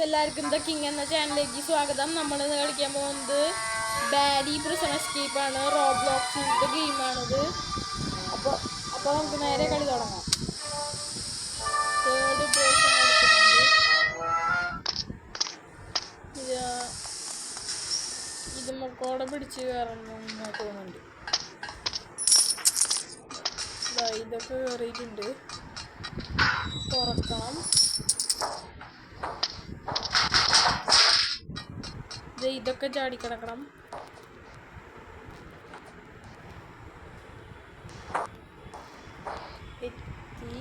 എല്ലാവർക്കും the king എന്ന ചാനലിലേക്ക് സ്വാഗതം. നമ്മൾ കളിക്കാൻ പോകുന്നത് ബാരി പ്രിസൺ എസ്കേപ്പ് ആണ്. റോബ്ലോക്സിന്റെ ഗെയിമാണിത്. അപ്പോൾ നമുക്ക് നേരെ കളി തുടങ്ങാം. തേർഡ് പേഴ്സൺ എടുത്തിട്ടുണ്ട്. ഇത് മുക്കോടെ പിടിച്ച് കയറണമെന്ന് തോന്നുന്നുണ്ട്. ഇതൊക്കെ കയറിയിട്ടുണ്ട്. തുറക്കണം. ഇതൊക്കെ ചാടിക്കിടക്കണം. എത്തി.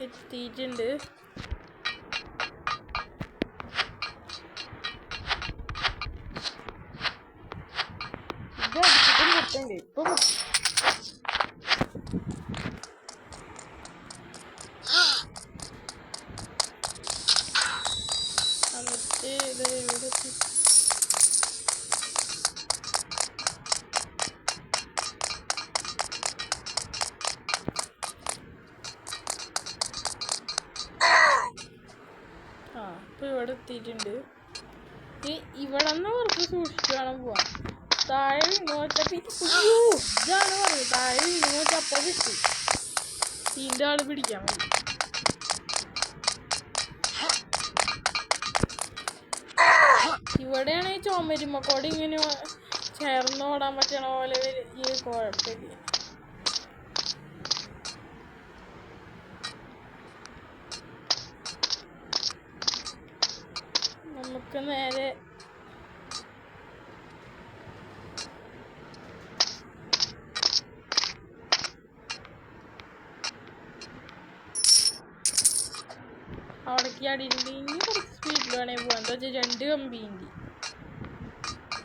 എത്തിയിട്ടുണ്ട്. ഇപ്പം എന്നിട്ട് ഇത് ഇവിടെ ഇപ്പൊ ഇവിടെ എത്തിയിട്ടുണ്ട്. ഇവിടെ നിന്ന് കുറച്ച് സൂക്ഷിച്ചു വേണം പോവാൻ. താഴെ വീണു വെച്ചപ്പോ ഇതാണ് പറഞ്ഞത്. താഴെ വീണു വെച്ചപ്പോ കിട്ടി. ഇതിൻ്റെ ആള് പിടിക്കാൻ മതി. ഇവിടെയാണ് ഈ ചുമരുമക്കോട് ഇങ്ങനെ ചേർന്ന് ഓടാൻ പറ്റണ പോലെ ഈ കുഴപ്പമില്ല. നമുക്ക് നേരെ അവിടേക്ക് അടിയുണ്ട്. ഇനി കുറച്ച് സ്പീഡിൽ വേണമെങ്കിൽ പോകാം. എന്താ വെച്ചാൽ 2 കമ്പിയുണ്ട്.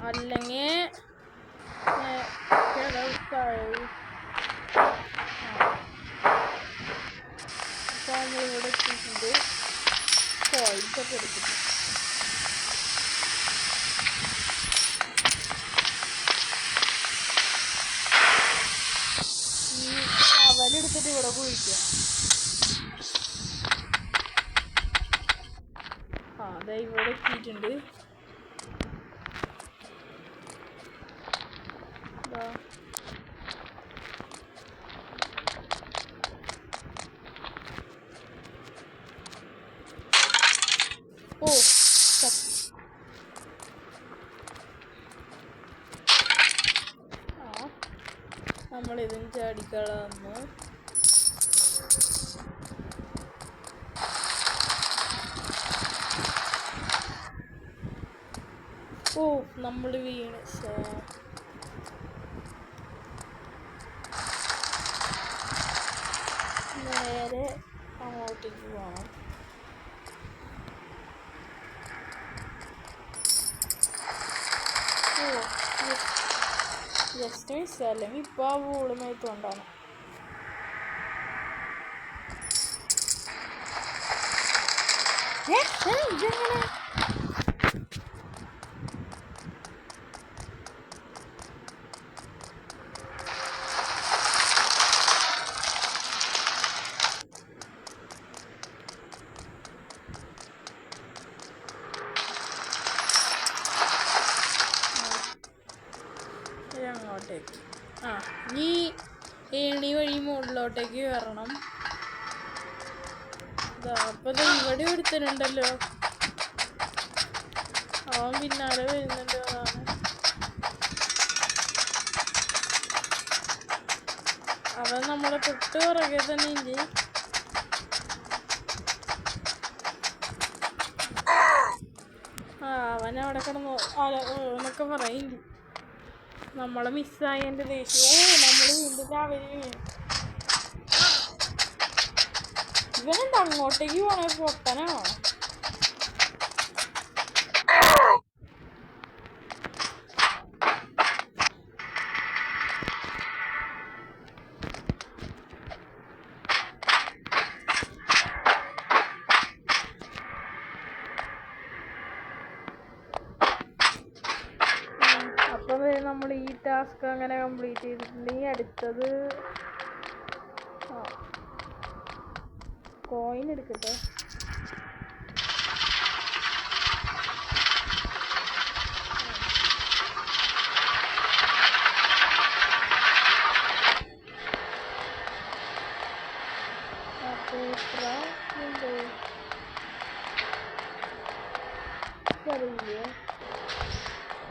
അല്ലെങ്കിൽ നമ്മളിവിടെ എത്തിയിട്ടുണ്ട്. കോയിൻസ് ഒക്കെ എടുക്കുന്നു. ഈ അവലെടുത്തിട്ട് ഇവിടെ കുഴിക്കാം. അതെ ഇവിടെ എത്തിയിട്ടുണ്ട്. ഓ നമ്മളിതും ചാടിക്കളന്നു. ഓ നമ്മൾ വീണ്. നേരെ അങ്ങോട്ടേക്ക് പോകണം. ഓ ജസ്റ്റ് മിസ്. അല്ലെങ്കിൽ ഇപ്പൊ ആ വോളുമായിത്തോണ്ടാണ്. ഇതെങ്ങനെ അങ്ങോട്ടേക്ക്? ഈ ഏണി വഴി മുകളിലോട്ടേക്ക് കയറണം. അപ്പൊ ഇവിടെ ഒരുത്തനുണ്ടല്ലോ, അവൻ പിന്നാലെ വരുന്നുണ്ട്. അതാണ് അവൻ നമ്മളെ തൊട്ട് പുറകെ തന്നെ ഉണ്ട്. അവൻ അവിടെ കിടന്നു എന്നൊക്കെ പറയുന്നുണ്ട്. നമ്മളെ മിസ്സായതിൻ്റെ ദേഷ്യം. നമ്മൾ വീണ്ടും രാവിലെ വീണു. ഇവനെന്താ അങ്ങോട്ടേക്ക് പോണേ? പൊട്ടനാണോ? നമ്മൾ ഈ ടാസ്ക് അങ്ങനെ കംപ്ലീറ്റ് ചെയ്തിട്ടുണ്ടെങ്കിൽ അടുത്തത് കോയിൻ എടുക്കട്ടെ.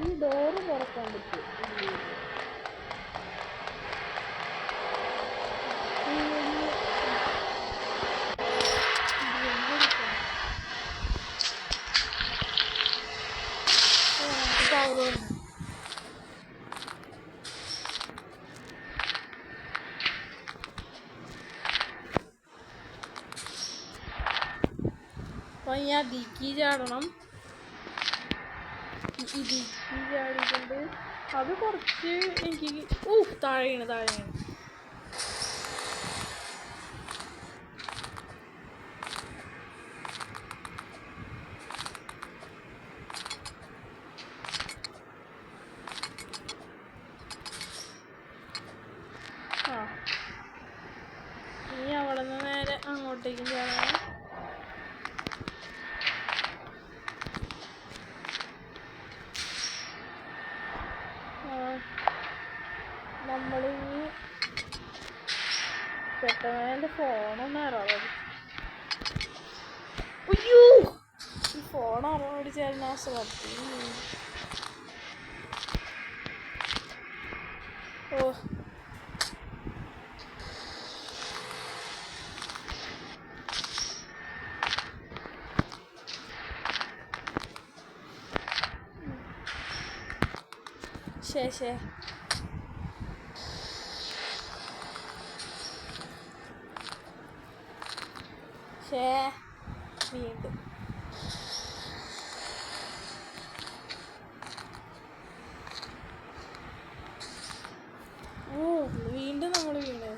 ഈ ഡോറ് തുറക്കാൻ പറ്റും. അപ്പം ഞാൻ ഡിക്കി ചാടണം. ഡിക്കി ചാടിയിട്ടുണ്ട്. അത് കുറച്ച് എനിക്ക് താഴെയാണ്. ഇനി അവിടെ നിന്ന് നേരെ അങ്ങോട്ടേക്കും ചാടണം. നമ്മളിനി പെട്ടെന്ന് എൻ്റെ ഫോണൊന്നും ഇറങ്ങി. അയ്യോ, ഈ ഫോൺ അറവടിച്ചായിരുന്നു ആ ശ്രദ്ധ. ഓ, ശേ വീണ്ടും വീണ്ടും നമ്മൾ വീണ്.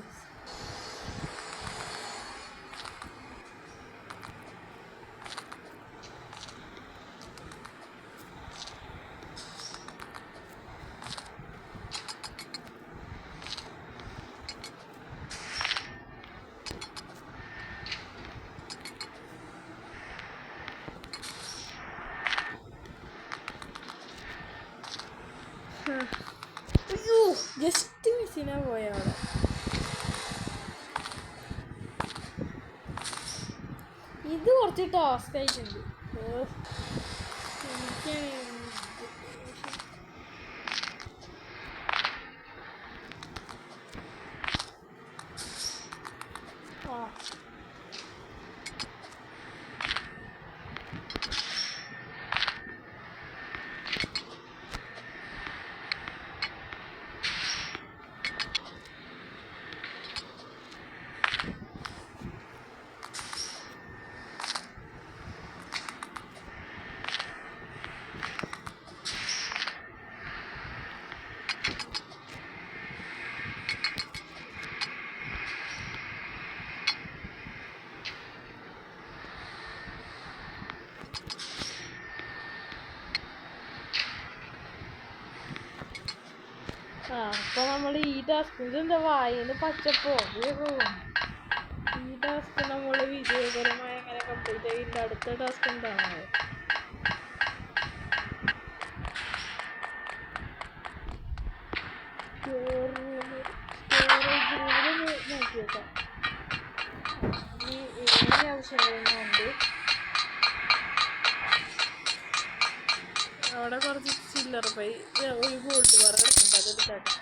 അയ്യോ, ജസ്റ്റ് മിസ്സിനാ പോയ അവിടെ. ഇത് കുറച്ച് ടാസ്ക് ആയിട്ടുണ്ട്. അപ്പൊ നമ്മൾ ഈ ടാസ്ക് ഇതെന്താ വായിന്ന് പച്ചപ്പോ ഈ ടാസ്ക് നമ്മൾ വിജയകരമായി അങ്ങനെ കംപ്ലീറ്റ് ചെയ്തിട്ട് അടുത്ത ടാസ്ക് എന്താണ്? നോക്കിയേക്കാം. ഈ ആവശ്യങ്ങളുണ്ട്. അവിടെ കുറച്ച് ചില്ലറ പൈ ഒരു ഗോൾഡ് ബാർ കിടക്കുന്നുണ്ട്. അതെടുത്താട്ടെ.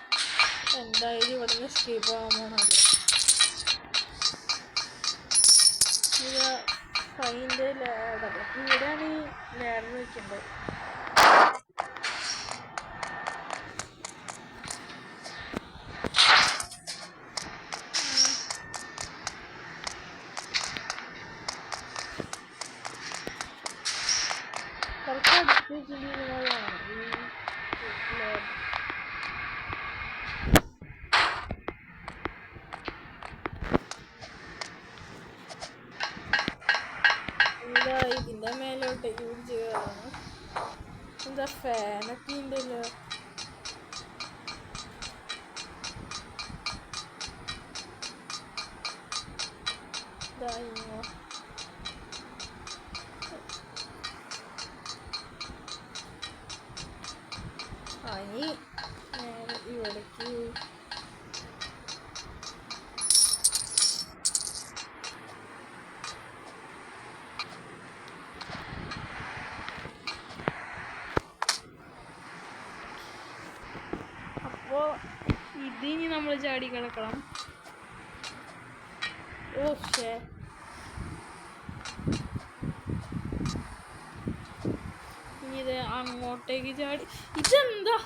എന്തായാലും ഇവിടെ നിന്ന് എസ്കേപ്പ് ആവാൻ ഫൈൻ്റെ ലാഡർ. ഇവിടെയാണ് ഈ ലാഡർ വെക്കേണ്ടത്. കുറച്ച് അടുത്ത് വെച്ചിട്ടുള്ളതാണ് ഈ ലാഡർ. ഇതിൻ്റെ മേലോട്ട് യൂസ് ചെയ്യാറാണ്. എന്താ ഫാനൊക്കെ ഉണ്ടല്ലോ. ഇതായിങ്ങോ. ഇനി നേരെ ഇവിടേക്ക് അപ്പോ ഇതിനി നമ്മൾ ചാടി കിടക്കണം. ഓ ശേ, ഇനി ഇത് അങ്ങോട്ടേക്ക് ചാടി. ഇതെന്താ?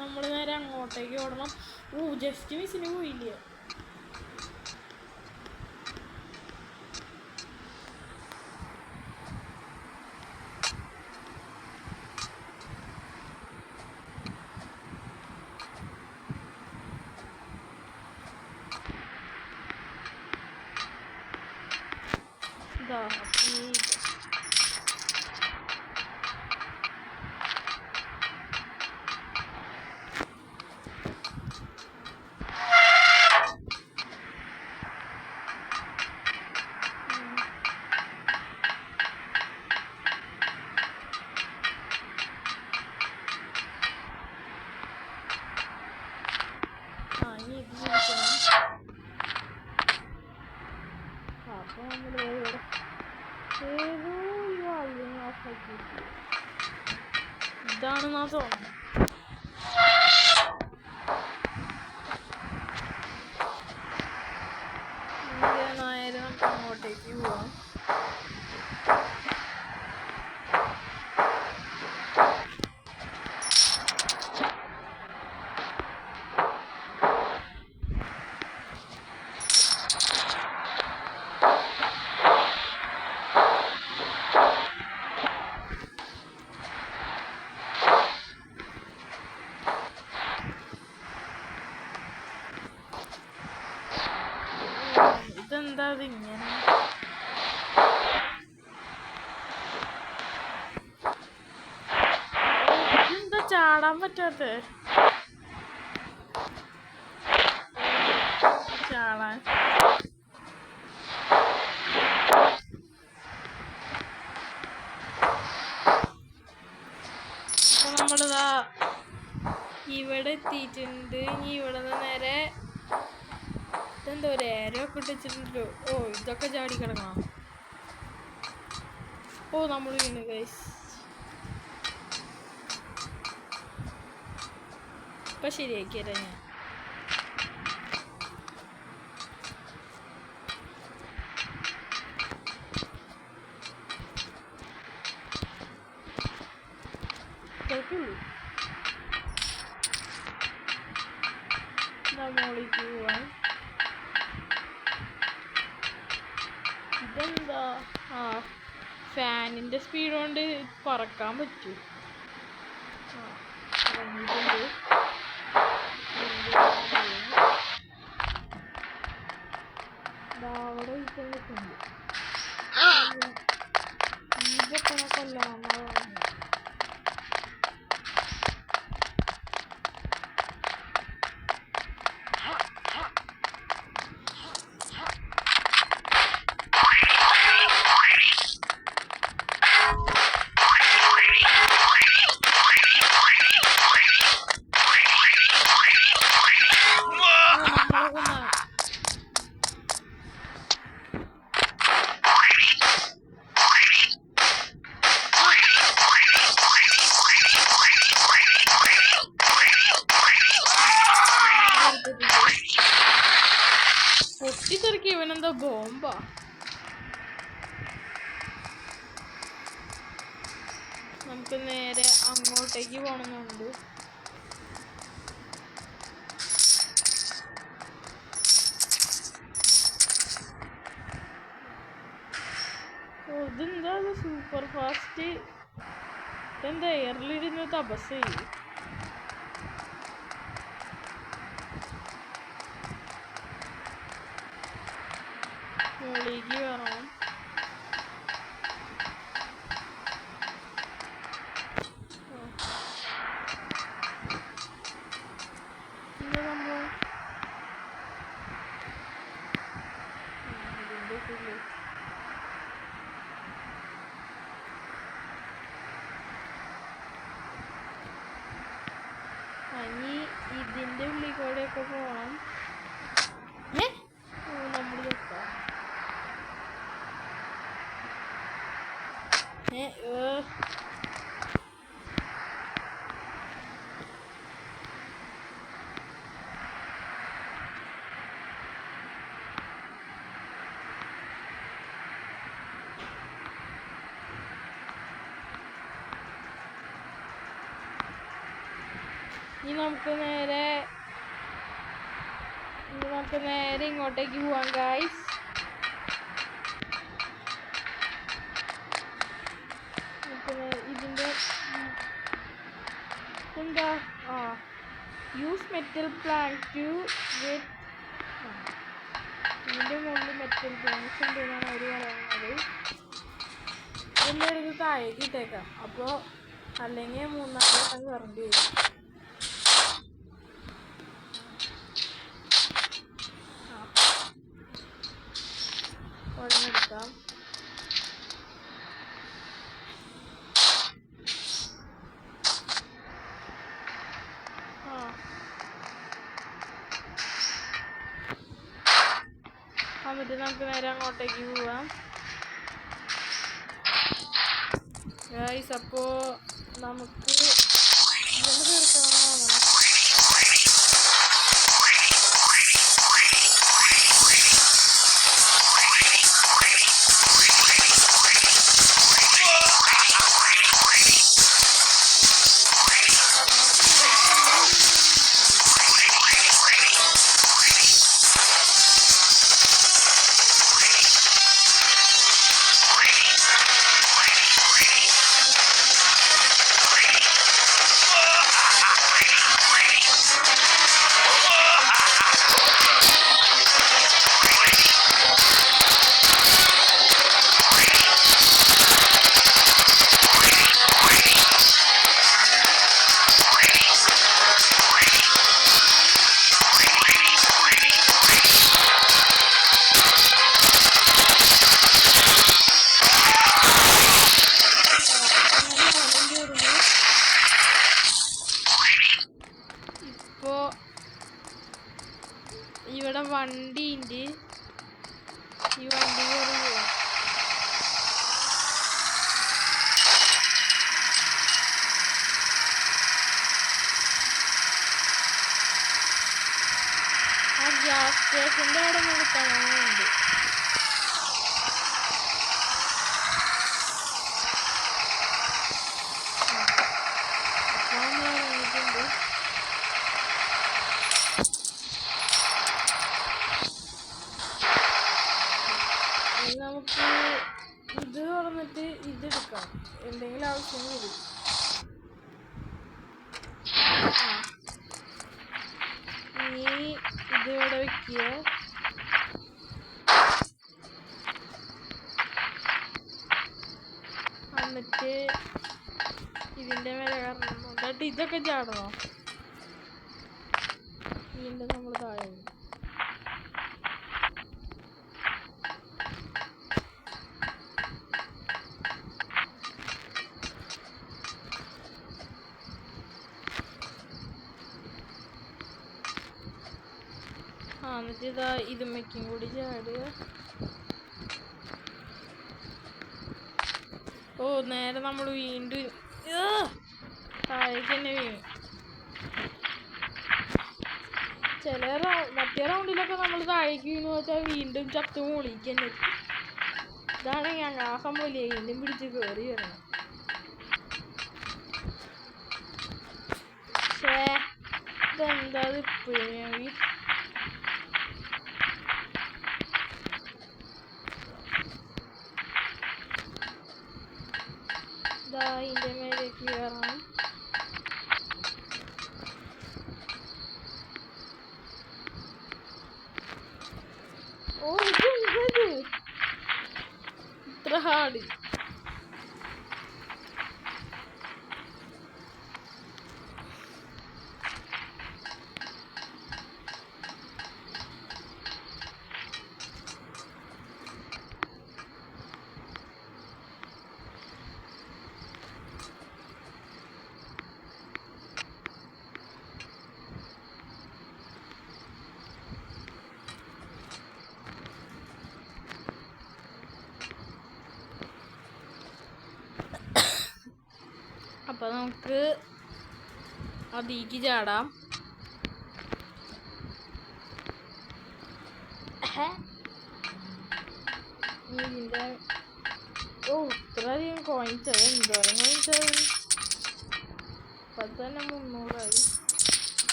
നമ്മൾ നേരെ അങ്ങോട്ടേക്ക് ഓടണം. ജസ്റ്റ് മിസ്സിന് പോയില്ല. ഇതാ ഇനി ഇത് വിളിക്കണം. അപ്പൊ നമ്മൾ ഇതാണെന്നാ തോന്നുന്നു. നേരം അങ്ങോട്ടേക്ക് പോവാം. ഇതെന്താ ഇങ്ങനെ? ഇതെന്താ ചാടാൻ പറ്റാത്ത? ചാടാൻ അപ്പൊ നമ്മളിതാ ഇവിടെ എത്തിയിട്ടുണ്ട്. ഇനി ഇവിടെ നിന്ന് നേരെ ഇതെന്തോ ഒരു ഏരൊക്കെ ഇട്ടിട്ടുണ്ടല്ലോ. ഇതൊക്കെ ചാടി കിടക്കണം. നമ്മൾ വീണ് ഗൈസ്. ഇപ്പൊ ശരിയാക്കി തരാം ഞാൻ. മോളിക്ക് പോവാൻ. ഇതെന്താ? ഫാനിന്റെ സ്പീഡ് കൊണ്ട് പറക്കാൻ പറ്റും. ഇറങ്ങിയിട്ടുണ്ട്. അവിടെ ഇട്ടുണ്ട്. ഇതൊക്കെ കൊല്ലണം. പൊട്ടിത്തെറിക്ക് ഇവനെന്താ ബോംബാ? നമുക്ക് നേരെ അങ്ങോട്ടേക്ക് പോകണമെന്നുണ്ട്. ഇതെന്താ സൂപ്പർ ഫാസ്റ്റ്? ഇതെന്താ എയറിലിരുന്ന് തപസ് ചെയ്യും? ഇവിടെയൊക്കെ പോകണം. നമ്മൾ നോക്കാം. ഇനി നമുക്ക് നേരെ ഇങ്ങോട്ടേക്ക് പോവാം ഗൈസ്. ഇതിൻ്റെ എന്താ യൂസ് മെറ്റൽ പ്ലാങ്ക് ടു വിത്ത് ഇതിൻ്റെ മുകളിൽ മെറ്റൽ പ്ലാങ്ക്സ് ഉണ്ട് എന്നാണ് അവർ പറയുന്നത്. ഇതിൻ്റെ അടുത്ത് താഴേക്ക് ഇട്ടേക്കാം. അപ്പോൾ അല്ലെങ്കിൽ 3-4 വട്ടം കറണ്ട് വരും. ഒരെണ്ണെടുക്കാം. എന്നിട്ട് നമുക്ക് നേരെ അങ്ങോട്ടേക്ക് പോവാം ഗൈസ്. അപ്പോൾ നമുക്ക് തീർക്കാവുന്നതാണ്. ഇവിടെ വണ്ടിയുണ്ട്. ഈ വണ്ടി കയറി പോവാം. ആ ഗ്യാസ് സ്റ്റേഷൻ്റെ അവിടെ നിർത്താനുണ്ട്. നമുക്ക് ഇത് തുറന്നിട്ട് ഇതെടുക്കാം. എന്തെങ്കിലും ആവശ്യം വരും. ഇനി ഇതിവിടെ വെക്കുക. എന്നിട്ട് ഇതിൻ്റെ മേലെ കയറണം. എന്നിട്ട് ഇതൊക്കെ ചാടണോ? വീണ്ടും നമ്മൾ താഴെ എന്നിട്ട് ഇതാ ഇതുമ്മയ്ക്കും കൂടി ചാടുക. ഓ നേരെ നമ്മൾ വീണ്ടും താഴേക്ക് തന്നെ വീണു. മറ്റേ റൗണ്ടിലൊക്കെ നമ്മൾ താഴേക്ക് വീണു വെച്ചാൽ വീണ്ടും ചത്തു മുകളിലേക്ക് തന്നെ എത്തി. ഇതാണ് ഞാൻ ആ സംഭവം വീണ്ടും പിടിച്ച് കയറി വരണം. ഇതെന്താ ഇപ്പോഴും ഇതിൻ്റെ മേലേക്ക് കയറണം. ഓ ഇതെന്തത് ഇത്ര ഹാർഡ്. അപ്പം നമുക്ക് അതിലേക്ക് ചാടാം. ഇതിൻ്റെ ഇത്രയധികം കോയിൻസ് എന്തോരം കോയിൻസ് ഇപ്പം തന്നെ 300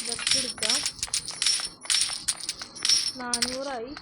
ഇതൊക്കെ എടുക്കാം. 400